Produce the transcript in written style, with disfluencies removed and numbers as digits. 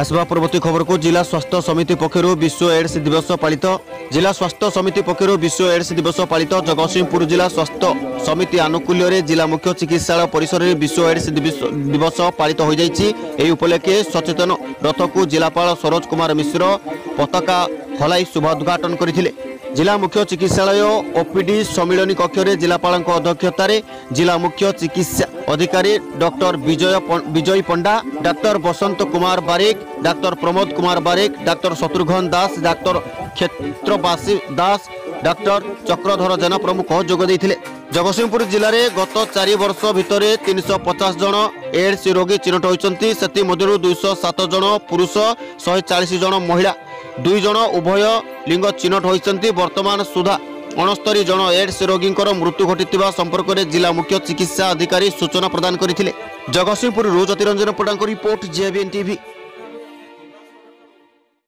आसवा परवर्ती खबर को जिला स्वास्थ्य समिति पक्षर विश्व एड्स दिवस पालित। जिला स्वास्थ्य समिति पक्षर विश्व एड्स दिवस पालित। जगतसिंहपुर जिला स्वास्थ्य समिति आनुकूल्य जिला मुख्य चिकित्सालय परिसर में विश्व एड्स दिवस पालित हो जाइछि। एही उपलक्षे सचेतन रथ को जिलापाल सरोज कुमार मिश्र पताका हलाई शुभोद्घाटन करथिले। जिला मुख्य चिकित्सालय ओपीडी सम्मिलनी कक्ष जिलापाल अध्यक्षतार जिला मुख्य चिकित्सा अधिकारी डॉक्टर विजय पंडा, डाक्टर बसंत कुमार बारिक, डाक्टर प्रमोद कुमार बारिक, डाक्टर शत्रुघ्न दास, डाक्टर क्षेत्रवासी दास, डाक्टर चक्रधर जेना प्रमुख जोग देइथिले। जगतसिंहपुर जिले में गत 4 वर्ष भितर 350 जन एड्स रोगी चिन्हट होइछन्ति। सेति मध्यरु 207 जन पुरुष, 140 जन महिला, 2 जन उभय लिंग चिन्हट होइछन्ति। वर्तमान सुधा 69 जन एड्स रोगी मृत्यु घटी संपर्क में जिला मुख्य चिकित्सा अधिकारी सूचना प्रदान करथिले। जगतसिंहपुर ज्योतिरंजन पड़ांक रिपोर्ट जेबीएन टीवी।